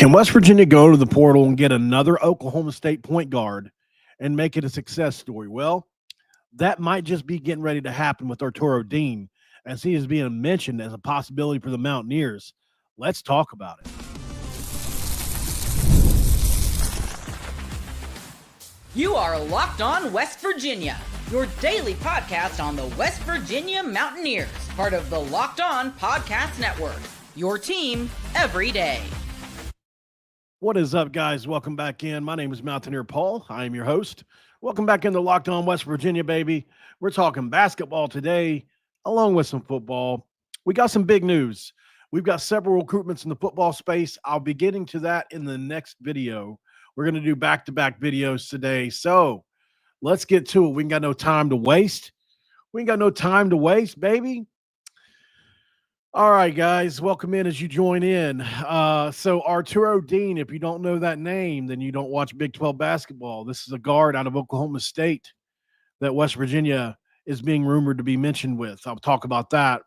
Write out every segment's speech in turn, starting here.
Can West Virginia go to the portal and get another Oklahoma State point guard and make it a success story? Well, that might just be getting ready to happen with Arturo Dean, as he is being mentioned as a possibility for the Mountaineers. Let's talk about it. You are Locked On West Virginia, your daily podcast on the West Virginia Mountaineers, part of the Locked On Podcast Network, your team every day. What is up, guys? Welcome back in. My name is Mountaineer Paul. I am your host. Welcome back into Locked On West Virginia, baby. We're talking basketball today, along with some football. We got some big news. We've got several recruitments in the football space. I'll be getting to that in the next video. We're going to do back-to-back videos today. So let's get to it. We ain't got no time to waste. We ain't got no time to waste, baby. All right, guys, welcome in as you join in. So Arturo Dean, if you don't know that name, then you don't watch Big 12 basketball. This is a guard out of Oklahoma State that West Virginia is being rumored to be mentioned with. I'll talk about that.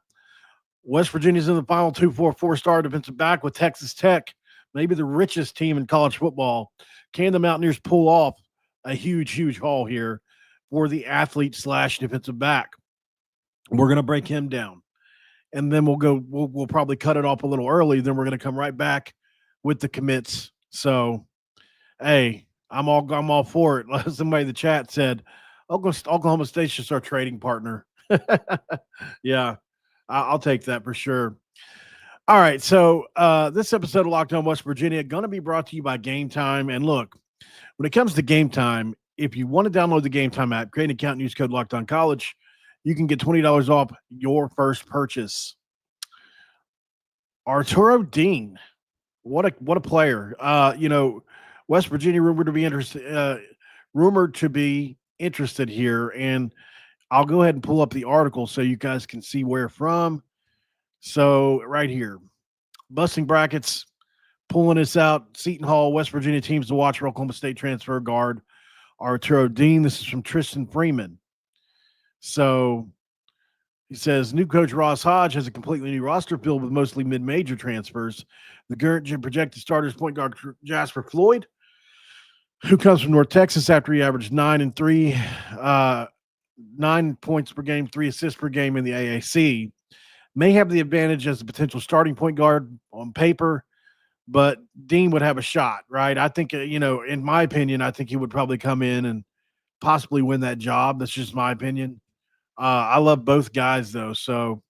West Virginia's in the final 4-star defensive back with Texas Tech, maybe the richest team in college football. Can the Mountaineers pull off a huge haul here for the athlete/defensive back? We're going to break him down. And then we'll probably cut it off a little early. Then we're going to come right back with the commits. So, hey, I'm all for it. Somebody in the chat said Oklahoma State should start trading partner. Yeah, I'll take that for sure. All right, so this episode of Locked On West Virginia going to be brought to you by Game Time. And look, when it comes to Game Time, if you want to download the Game Time app, create an account and use code Locked On College, you can get $20 off your first purchase. Arturo Dean, what a player. West Virginia rumored to be interested here, and I'll go ahead and pull up the article so you guys can see where from. So right here, busting brackets, pulling this out. Seton Hall, West Virginia teams to watch for Oklahoma State transfer guard Arturo Dean. This is from Tristan Freeman. So he says, new coach Ross Hodge has a completely new roster filled with mostly mid-major transfers. The current projected starters point guard Jasper Floyd, who comes from North Texas after he averaged 9 points per game, 3 assists per game in the AAC, may have the advantage as a potential starting point guard on paper, but Dean would have a shot, right? I think, in my opinion, I think he would probably come in and possibly win that job. That's just my opinion. I love both guys, though, so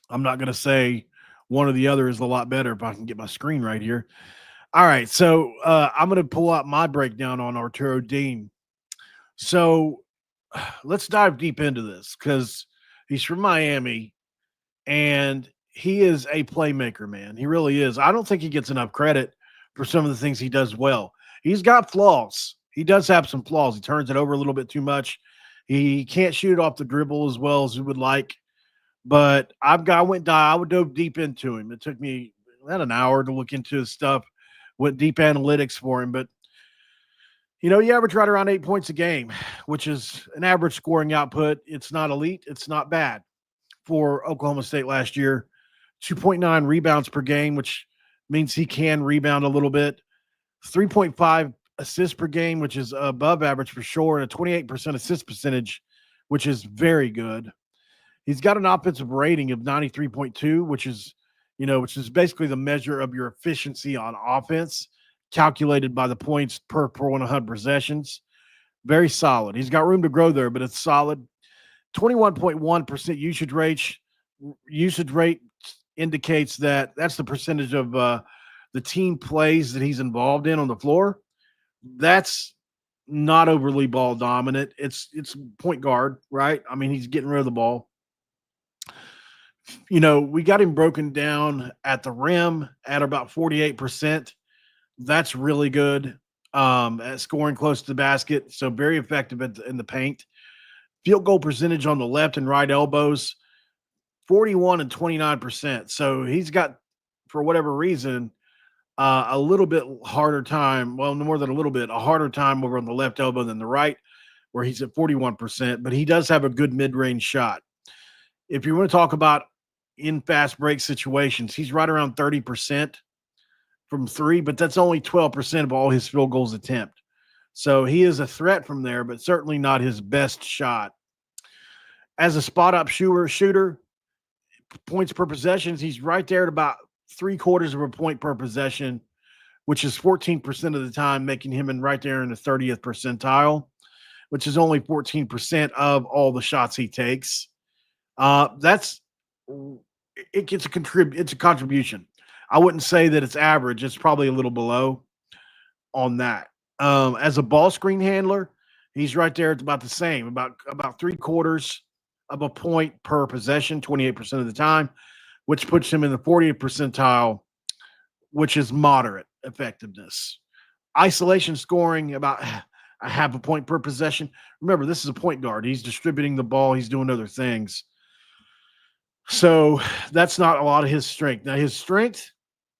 I'm not going to say one or the other is a lot better if I can get my screen right here. All right, so I'm going to pull out my breakdown on Arturo Dean. So let's dive deep into this because he's from Miami, and he is a playmaker, man. He really is. I don't think he gets enough credit for some of the things he does well. He's got flaws. He does have some flaws. He turns it over a little bit too much. He can't shoot off the dribble as well as he would like, but I dove deep into him. It took me about an hour to look into his stuff, went deep analytics for him, but he averaged right around 8 points a game, which is an average scoring output. It's not elite. It's not bad for Oklahoma State last year. 2.9 rebounds per game, which means he can rebound a little bit. 3.5 assists per game, which is above average for sure, and a 28% assist percentage, which is very good. He's got an offensive rating of 93.2, which is basically the measure of your efficiency on offense, calculated by the points per 100 possessions. Very solid. He's got room to grow there, but it's solid. 21.1% usage rate indicates that's the percentage of the team plays that he's involved in on the floor. That's not overly ball dominant. It's point guard, right? I mean, he's getting rid of the ball. We got him broken down at the rim at about 48%. That's really good at scoring close to the basket. So very effective in the paint. Field goal percentage on the left and right elbows, 41 and 29%. So he's got, for whatever reason, a little bit harder time. Well, more than a little bit, a harder time over on the left elbow than the right, where he's at 41%. But he does have a good mid-range shot. If you want to talk about in fast break situations, he's right around 30% from three, but that's only 12% of all his field goals attempt. So he is a threat from there, but certainly not his best shot. As a spot up shooter, points per possessions, he's right there at about 3/4 of a point per possession, which is 14% of the time, making him right there in the 30th percentile, which is only 14% of all the shots he takes. It's a contribution. I wouldn't say that it's average. It's probably a little below on that. As a ball screen handler, he's right there. It's about the same, about 3/4 of a point per possession, 28% of the time, which puts him in the 40th percentile, which is moderate effectiveness. Isolation scoring, about a half a point per possession. Remember, this is a point guard. He's distributing the ball. He's doing other things. So that's not a lot of his strength. Now, his strength,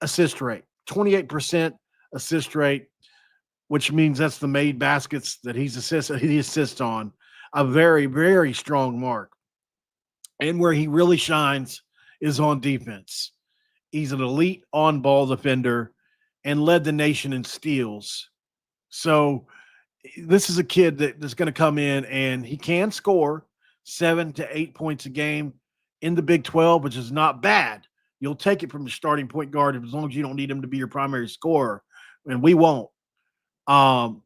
assist rate, 28% assist rate, which means that's the made baskets that he assists on. A very, very strong mark. And where he really shines is on defense. He's an elite on-ball defender and led the nation in steals. So this is a kid that's going to come in and he can score 7 to 8 points a game in the Big 12, which is not bad. You'll take it from the starting point guard as long as you don't need him to be your primary scorer, and we won't. And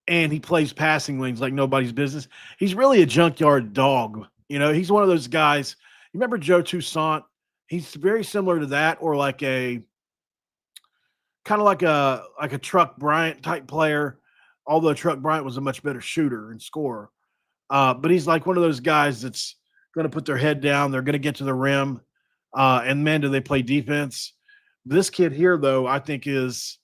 he plays passing lanes like nobody's business. He's really a junkyard dog. He's one of those guys. You remember Joe Toussaint? He's very similar to that, or like a Truck Bryant type player, although Truck Bryant was a much better shooter and scorer. But he's like one of those guys that's going to put their head down. They're going to get to the rim. And man, do they play defense. This kid here, though, I think is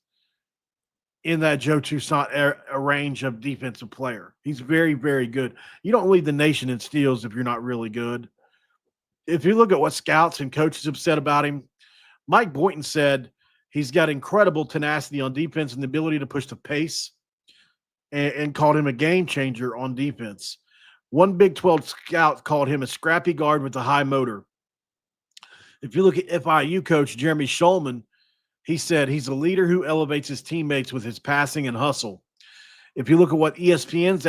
in that Joe Toussaint a range of defensive player. He's very, very good. You don't lead the nation in steals if you're not really good. If you look at what scouts and coaches have said about him, Mike Boynton said he's got incredible tenacity on defense and the ability to push the pace, and called him a game changer on defense. One Big 12 scout called him a scrappy guard with a high motor. If you look at FIU coach Jeremy Schulman, he said he's a leader who elevates his teammates with his passing and hustle. If you look at what ESPN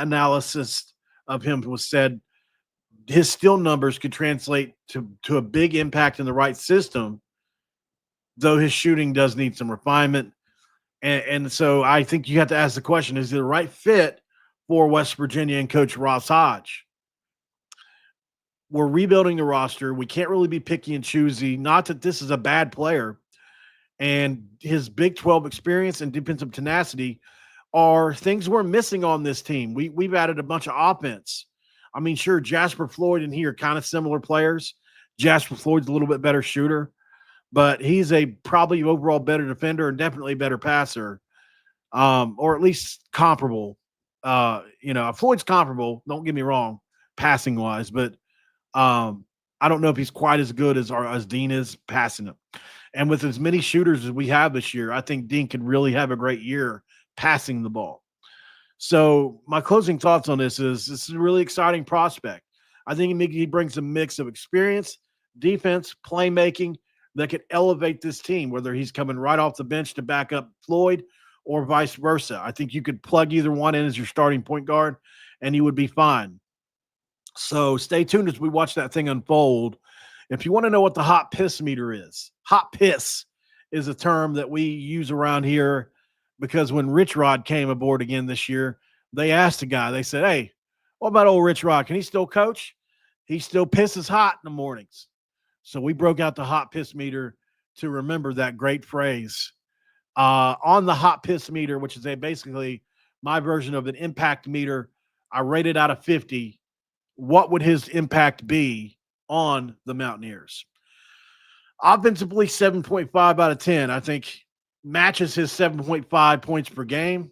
analysis of him was said, his steal numbers could translate to a big impact in the right system, though his shooting does need some refinement. And so I think you have to ask the question, is he the right fit for West Virginia and Coach Ross Hodge? We're rebuilding the roster. We can't really be picky and choosy. Not that this is a bad player. And his Big 12 experience and defensive tenacity are things we're missing on this team. We've added a bunch of offense. I mean, sure, Jasper Floyd and he are kind of similar players. Jasper Floyd's a little bit better shooter, but he's a probably overall better defender and definitely a better passer, or at least comparable. Floyd's comparable, don't get me wrong, passing-wise, but I don't know if he's quite as good as Dean is passing it. And with as many shooters as we have this year, I think Dean could really have a great year passing the ball. So my closing thoughts on this is a really exciting prospect. I think he brings a mix of experience, defense, playmaking that could elevate this team, whether he's coming right off the bench to back up Floyd or vice versa. I think you could plug either one in as your starting point guard, and you would be fine. So stay tuned as we watch that thing unfold. If you want to know what the hot piss meter is, hot piss is a term that we use around here because when Rich Rod came aboard again this year, they asked the guy, they said, hey, what about old Rich Rod? Can he still coach? He still pisses hot in the mornings. So we broke out the hot piss meter to remember that great phrase. On the hot piss meter, which is basically my version of an impact meter, I rated out of 50. What would his impact be on the Mountaineers? Offensively, 7.5 out of 10. I think matches his 7.5 points per game.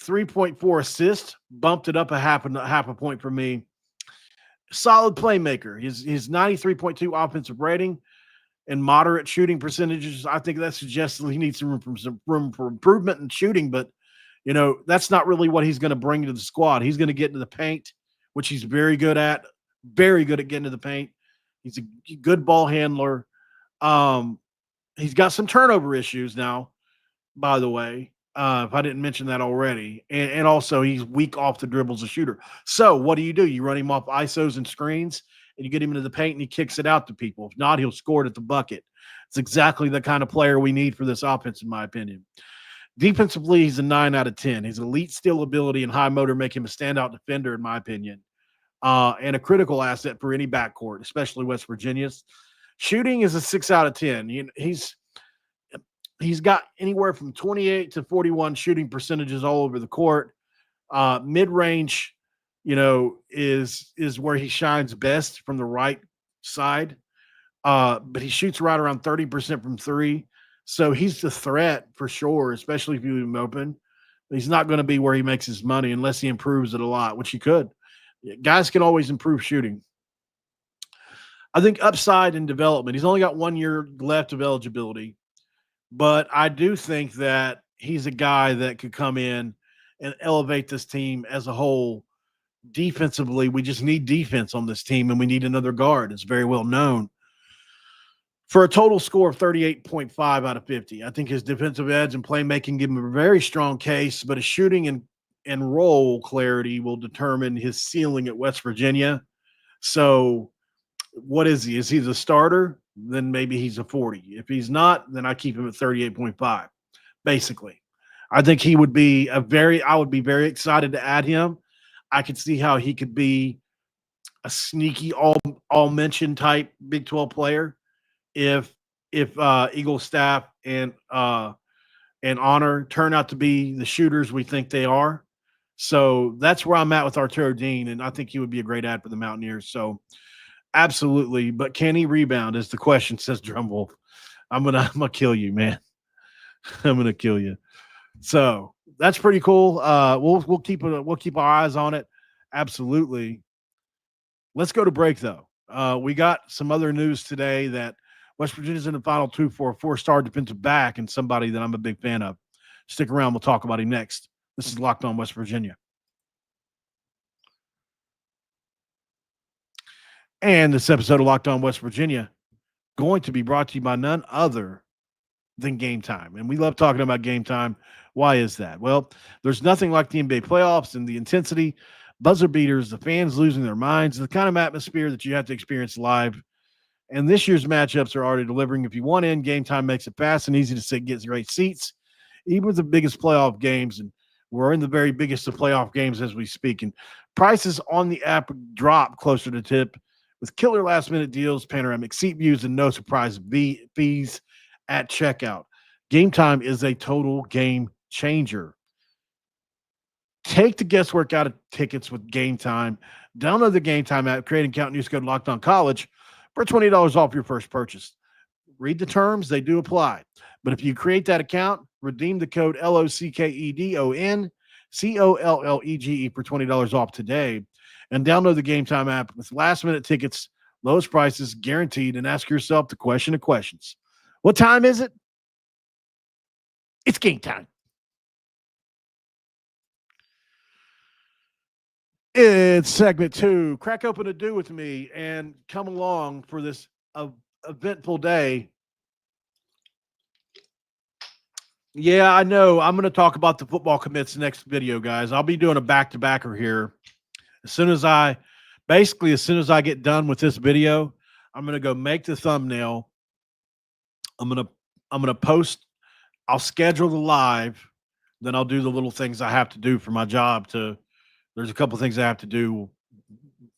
3.4 assists, bumped it up a half a point for me. Solid playmaker. His 93.2 offensive rating and moderate shooting percentages. I think that suggests that he needs some room for improvement in shooting, but that's not really what he's going to bring to the squad. He's going to get into the paint, which he's very good at getting to the paint. He's a good ball handler. He's got some turnover issues now, by the way. If I didn't mention that already, and also he's weak off the dribble as a shooter. So what do? You run him off ISOs and screens, and you get him into the paint, and he kicks it out to people. If not, he'll score it at the bucket. It's exactly the kind of player we need for this offense, in my opinion. Defensively, he's a 9 out of 10. His elite steal ability and high motor make him a standout defender, in my opinion, and a critical asset for any backcourt, especially West Virginia's. Shooting is a 6 out of 10. He's got anywhere from 28 to 41 shooting percentages all over the court. Mid-range, is where he shines best from the right side. But he shoots right around 30% from three. So he's the threat for sure, especially if you leave him open. He's not going to be where he makes his money unless he improves it a lot, which he could. Guys can always improve shooting. I think upside and development. He's only got 1 year left of eligibility. But I do think that he's a guy that could come in and elevate this team as a whole. Defensively, we just need defense on this team, and we need another guard. It's very well known. For a total score of 38.5 out of 50, I think his defensive edge and playmaking give him a very strong case, but his shooting and role clarity will determine his ceiling at West Virginia. So what is he? Is he the starter? Then maybe he's a 40. If he's not, then I keep him at 38.5, basically. I think I would be very excited to add him. I could see how he could be a sneaky all mention type Big 12 player if Eagle staff and Honor turn out to be the shooters we think they are. So that's where I'm at with Arturo Dean, and I think he would be a great add for the Mountaineers. So absolutely, but can he rebound is the question, says Drumwolf. I'm gonna kill you, man. I'm gonna kill you. So that's pretty cool. We'll keep our eyes on it. Absolutely. Let's go to break though. We got some other news today that West Virginia's in the Final Two for a 4-star defensive back and somebody that I'm a big fan of. Stick around. We'll talk about him next. This is Locked On West Virginia. And this episode of Locked On West Virginia going to be brought to you by none other than Game Time. And we love talking about Game Time. Why is that? Well, there's nothing like the NBA playoffs and the intensity, buzzer beaters, the fans losing their minds, the kind of atmosphere that you have to experience live. And this year's matchups are already delivering. If you want in, Game Time makes it fast and easy to sit, get great seats, even with the biggest playoff games. And we're in the very biggest of playoff games as we speak. And prices on the app drop closer to tip with killer last-minute deals, panoramic seat views, and no surprise fees at checkout. Game Time is a total game changer. Take the guesswork out of tickets with Game Time. Download the Game Time app, create an account, and use code Locked On College for $20 off your first purchase. Read the terms, they do apply. But if you create that account, redeem the code LOCKEDON COLLEGE for $20 off today, and download the Game Time app with last-minute tickets, lowest prices guaranteed, and ask yourself the question of questions. What time is it? It's game time. It's segment 2. Crack open a do with me and come along for this eventful day. Yeah, I know. I'm going to talk about the football commits next video, guys. I'll be doing a back-to-backer here. As soon as I get done with this video, I'm going to go make the thumbnail. I'm going to post. I'll schedule the live. Then I'll do the little things I have to do for my job. There's a couple things I have to do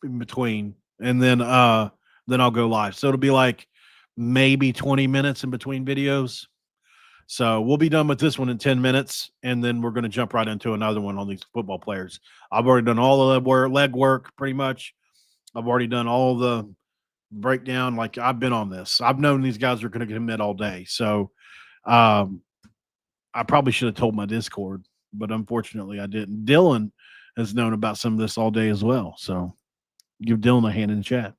in between, and then I'll go live. So it'll be like maybe 20 minutes in between videos. So we'll be done with this one in 10 minutes, and then we're going to jump right into another one on these football players. I've already done all the leg work pretty much. I've already done all the breakdown. Like, I've been on this. I've known these guys are going to commit all day. So I probably should have told my Discord, but unfortunately I didn't. Dylan has known about some of this all day as well. So give Dylan a hand in the chat.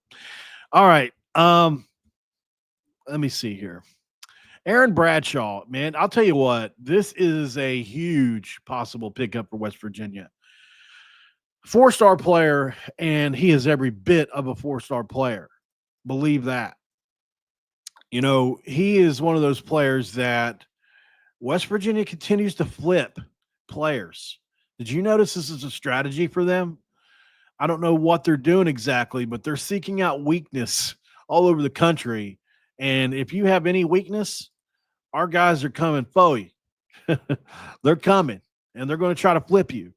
All right. Let me see here. Aaron Bradshaw, man, I'll tell you what, this is a huge possible pickup for West Virginia. 4-star player, and he is every bit of a 4-star player. Believe that. He is one of those players that West Virginia continues to flip players. Did you notice this is a strategy for them? I don't know what they're doing exactly, but they're seeking out weakness all over the country. And if you have any weakness, our guys are coming for you. They're coming and they're going to try to flip you,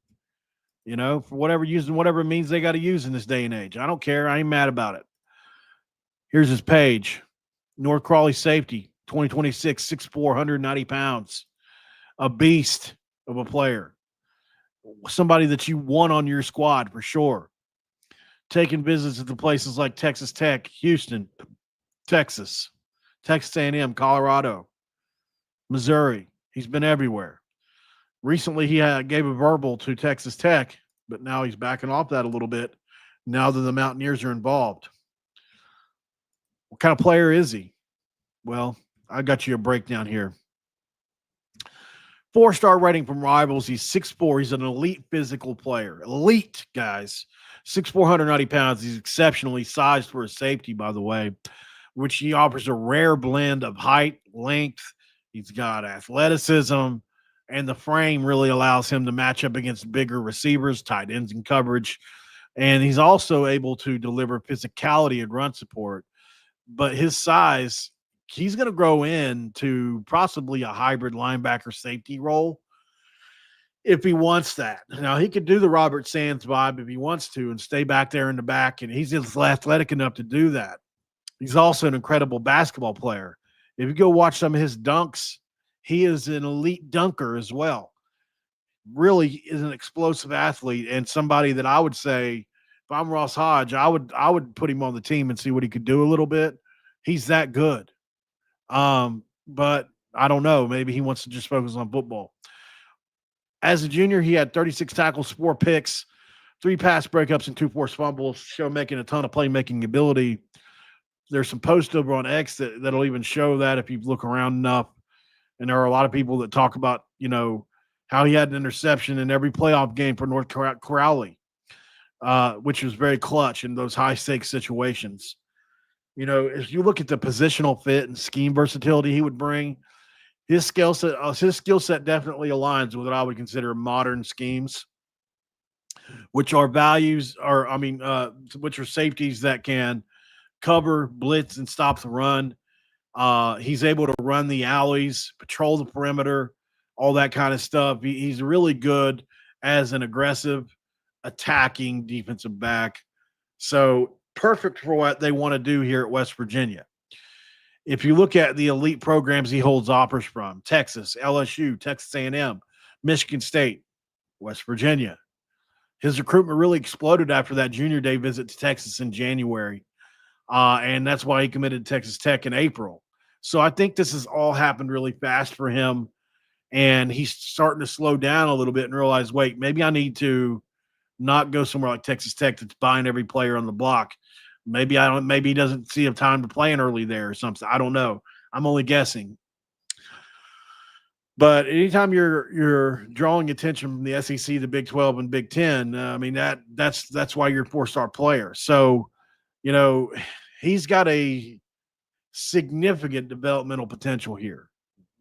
for whatever means they got to use in this day and age. I don't care. I ain't mad about it. Here's his page. North Crawley safety, 2026, 6'4", 190 pounds. A beast of a player. Somebody that you want on your squad for sure. Taking visits to places like Texas Tech, Houston, Texas A&M, Colorado, Missouri. He's been everywhere. Recently, he gave a verbal to Texas Tech, but now he's backing off that a little bit now that the Mountaineers are involved. What kind of player is he? Well, I got you a breakdown here. 4-star rating from Rivals. He's 6'4". He's an elite physical player. Elite, guys. 6'4", 190 pounds. He's exceptionally sized for a safety, by the way, which he offers a rare blend of height, length. He's got athleticism, and the frame really allows him to match up against bigger receivers, tight ends in coverage. And he's also able to deliver physicality and run support. But his size, he's going to grow into possibly a hybrid linebacker safety role if he wants that. Now, he could do the Robert Sands vibe if he wants to and stay back there in the back, and he's athletic enough to do that. He's also an incredible basketball player. If you go watch some of his dunks, he is an elite dunker as well. Really is an explosive athlete and somebody that I would say, if I'm Ross Hodge, I would put him on the team and see what he could do a little bit. He's that good. But I don't know. Maybe he wants to just focus on football. As a junior, he had 36 tackles, 4 picks, 3 pass breakups, and 2 forced fumbles, making a ton of playmaking ability. There's some posts over on X that'll even show that if you look around enough. And there are a lot of people that talk about, how he had an interception in every playoff game for North Crowley, which was very clutch in those high-stakes situations. If you look at the positional fit and scheme versatility he would bring, his skill set definitely aligns with what I would consider modern schemes, which are which are safeties that can cover, blitz, and stop the run. He's able to run the alleys, patrol the perimeter, all that kind of stuff. He's really good as an aggressive, attacking defensive back. So perfect for what they want to do here at West Virginia. If you look at the elite programs he holds offers from, Texas, LSU, Texas A&M, Michigan State, West Virginia. His recruitment really exploded after that junior day visit to Texas in January. And that's why he committed to Texas Tech in April. So I think this has all happened really fast for him. And he's starting to slow down a little bit and realize, wait, maybe I need to not go somewhere like Texas Tech that's buying every player on the block. Maybe he doesn't see a time to play in early there or something. I don't know. I'm only guessing. But anytime you're drawing attention from the SEC, the Big 12, and Big 10, that's why you're a 4-star player. So, he's got a significant developmental potential here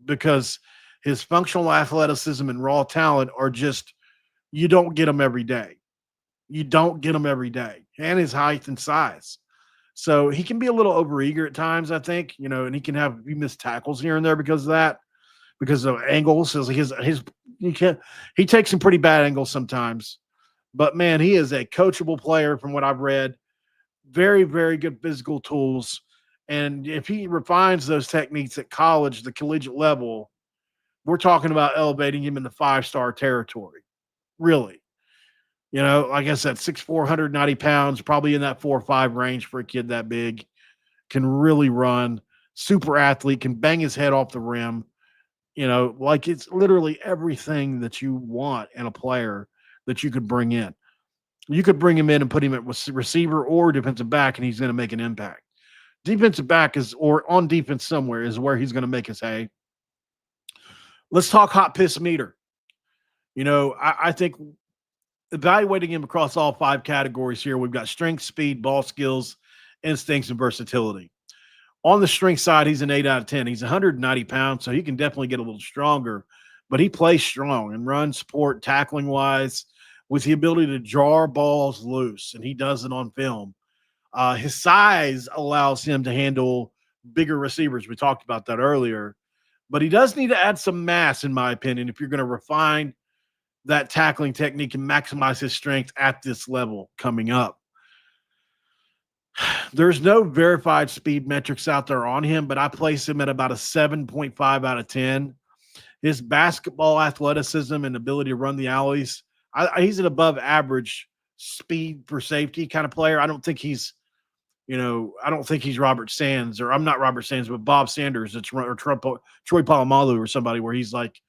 because his functional athleticism and raw talent are just, you don't get them every day. And his height and size. So he can be a little overeager at times, I think, and he can have missed tackles here and there because of that, because of angles. He takes some pretty bad angles sometimes. But, man, he is a coachable player from what I've read. Very, very good physical tools. And if he refines those techniques at college, the collegiate level, we're talking about elevating him in the 5-star territory. Really. Like I said, 6'4", 190 pounds, probably in that 4.5 range for a kid that big. Can really run. Super athlete, can bang his head off the rim. It's literally everything that you want in a player that you could bring in. You could bring him in and put him at receiver or defensive back, and he's going to make an impact. Defensive back or on defense somewhere is where he's going to make his hay. Let's talk hot piss meter. I think evaluating him across all 5 categories here, we've got strength, speed, ball skills, instincts, and versatility. On the strength side, he's an 8 out of 10. He's 190 pounds, so he can definitely get a little stronger, but he plays strong and run support, tackling wise, with the ability to jar balls loose, and he does it on film. His size allows him to handle bigger receivers. We talked about that earlier, but he does need to add some mass, in my opinion, if you're going to refine that tackling technique and maximize his strength at this level coming up. There's no verified speed metrics out there on him, but I place him at about a 7.5 out of 10. His basketball athleticism and ability to run the alleys, he's an above average speed for safety kind of player. I don't think he's Robert Sands, or I'm not Robert Sands, but Bob Sanders, or Troy Polamalu or somebody where he's like,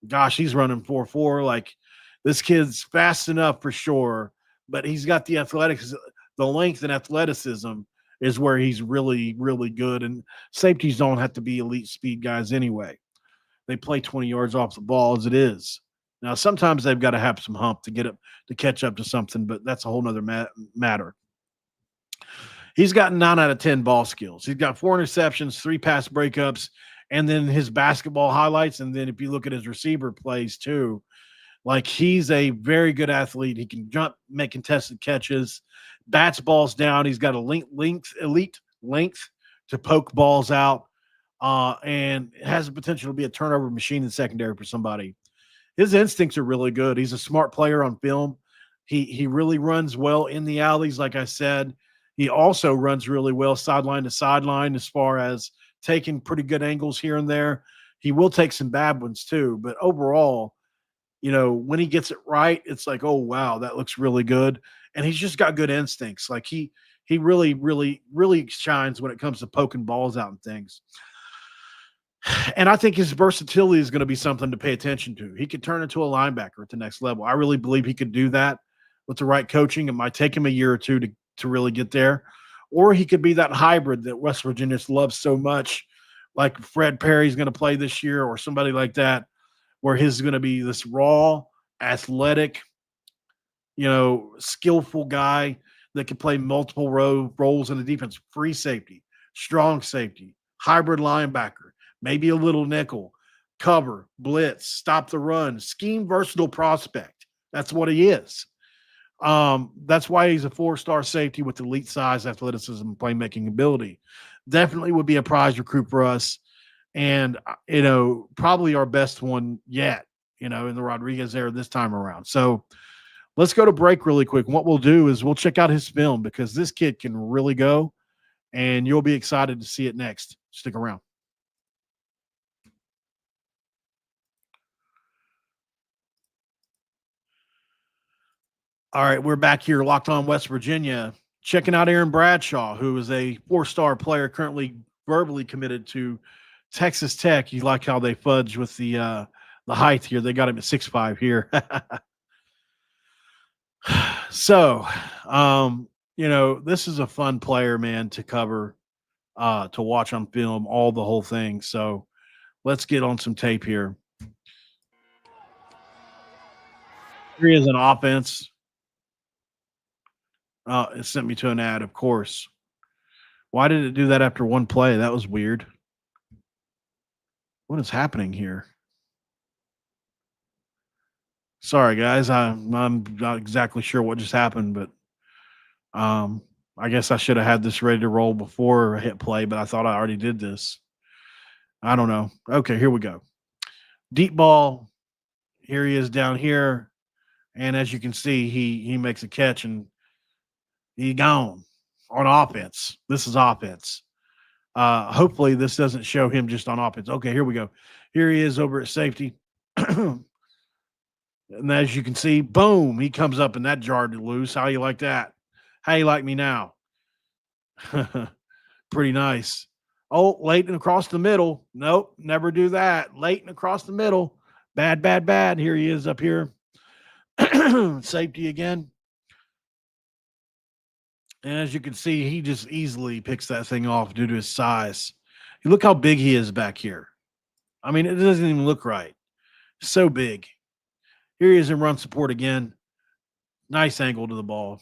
gosh, he's running 4.4. Like, this kid's fast enough for sure, but he's got the athletics, the length and athleticism is where he's really, really good. And safeties don't have to be elite speed guys anyway. They play 20 yards off the ball as it is. Now, sometimes they've got to have some hump to get up to catch up to something, but that's a whole nother matter. He's got 9 out of 10 ball skills. He's got 4 interceptions, 3 pass breakups, and then his basketball highlights. And then if you look at his receiver plays too, like, he's a very good athlete. He can jump, make contested catches, bats balls down. He's got a elite length to poke balls out, and has the potential to be a turnover machine in secondary for somebody. His instincts are really good. He's a smart player on film. He really runs well in the alleys, like I said. He also runs really well sideline to sideline as far as taking pretty good angles here and there. He will take some bad ones too, but overall, when he gets it right, it's like, oh, wow, that looks really good. And he's just got good instincts. Like, he really, really, really shines when it comes to poking balls out and things. And I think his versatility is going to be something to pay attention to. He could turn into a linebacker at the next level. I really believe he could do that with the right coaching. It might take him a year or two to really get there. Or he could be that hybrid that West Virginia loves so much, like Fred Perry's going to play this year, or somebody like that, where his is going to be this raw, athletic, skillful guy that can play multiple roles in the defense. Free safety, strong safety, hybrid linebacker, maybe a little nickel, cover, blitz, stop the run, scheme versatile prospect. That's what he is. That's why he's a 4-star safety with elite size, athleticism, and playmaking ability. Definitely would be a prize recruit for us. And, probably our best one yet, in the Rodriguez era this time around. So let's go to break really quick. What we'll do is we'll check out his film, because this kid can really go, and you'll be excited to see it next. Stick around. All right, we're back here, Locked On West Virginia, checking out Aaron Bradshaw, who is a 4-star player currently verbally committed to Texas Tech. You like how they fudge with the height here. They got him at 6'5" here. So, this is a fun player, man, to cover, to watch on film, the whole thing. So let's get on some tape here. Here he is an offense. It sent me to an ad, of course. Why did it do that after one play? That was weird. What is happening here? Sorry, guys. I'm not exactly sure what just happened, but I guess I should have had this ready to roll before I hit play, but I thought I already did this. I don't know. Okay, here we go. Deep ball. Here he is down here. And as you can see, he makes a catch and he's gone on offense. This is offense. Hopefully this doesn't show him just on offense. Okay, here we go. Here he is over at safety. And as you can see, boom, he comes up and that jarred loose. How you like that? How you like me now? Pretty nice. Oh, late and across the middle. Nope, never do that. Late and across the middle. Bad, bad, bad. Here he is up here. Safety again. And as you can see, he just easily picks that thing off due to his size. You look how big he is back here. I mean, it doesn't even look right. So big. Here he is in run support again. Nice angle to the ball.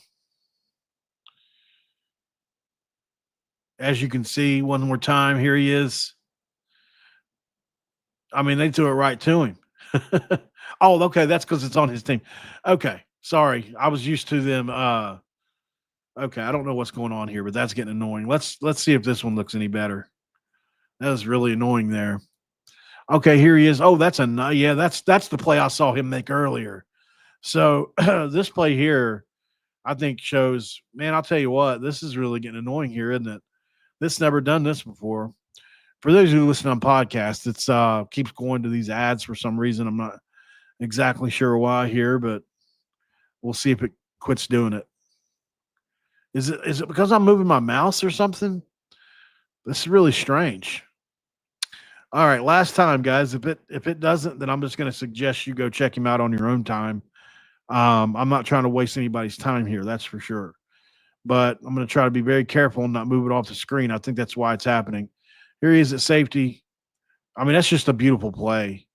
As you can see, one more time, here he is. I mean, they threw it right to him. Oh, okay, that's because it's on his team. Okay, sorry. I was used to them, okay, I don't know what's going on here, but that's getting annoying. Let's see if this one looks any better. That was really annoying there. Okay, here he is. Oh, yeah, that's the play I saw him make earlier. So this play here, I think shows, man, I'll tell you what, this is really getting annoying here, isn't it? This never done this before. For those who listen on podcasts, it's keeps going to these ads for some reason. I'm not exactly sure why here, but we'll see if it quits doing it. Is it because I'm moving my mouse or something? This is really strange. All right, last time, guys. If it doesn't, then I'm just going to suggest you go check him out on your own time. I'm not trying to waste anybody's time here, that's for sure. But I'm going to try to be very careful and not move it off the screen. I think that's why it's happening. Here he is at safety. I mean, that's just a beautiful play.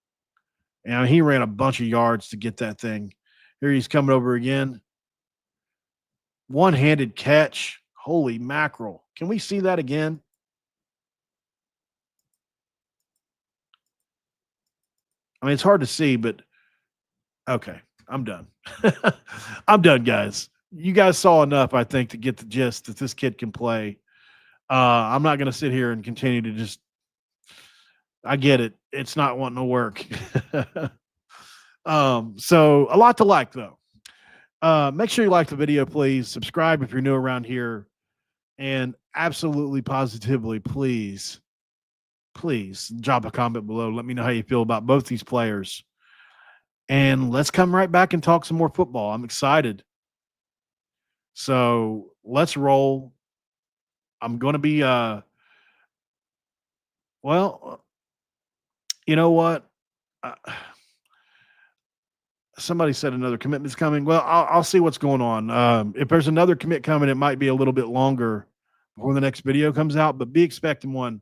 And he ran a bunch of yards to get that thing. Here he's coming over again. One-handed catch. Holy mackerel. Can we see that again? I mean, it's hard to see, but okay, I'm done. I'm done, guys. You guys saw enough, I think, to get the gist that this kid can play. I'm not going to sit here and continue to just – I get it. It's not wanting to work. So a lot to like, though. Make sure you like the video, please. Subscribe if you're new around here. And absolutely, positively, please drop a comment below. Let me know how you feel about both these players. And let's come right back and talk some more football. I'm excited. So let's roll. I'm going to be, well, you know what? Somebody said another commitment's coming. Well, I'll see what's going on. If there's another commit coming, it might be a little bit longer before the next video comes out, but be expecting one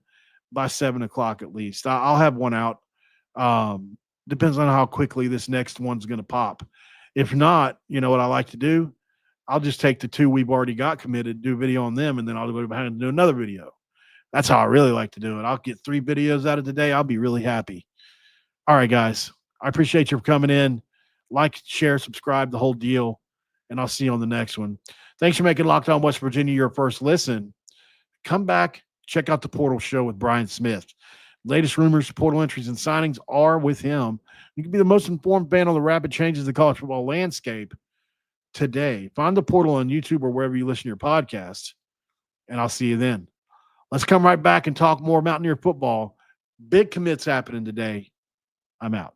by 7:00 at least. I'll have one out. Depends on how quickly this next one's going to pop. If not, you know what I like to do? I'll just take the two we've already got committed, do a video on them, and then I'll go behind and do another video. That's how I really like to do it. I'll get 3 videos out of today. I'll be really happy. All right, guys. I appreciate you for coming in. Like, share, subscribe, the whole deal, and I'll see you on the next one. Thanks for making Locked On West Virginia your first listen. Come back, check out the Portal Show with Brian Smith. Latest rumors, portal entries, and signings are with him. You can be the most informed fan on the rapid changes in the college football landscape today. Find the Portal on YouTube or wherever you listen to your podcast, and I'll see you then. Let's come right back and talk more Mountaineer football. Big commits happening today. I'm out.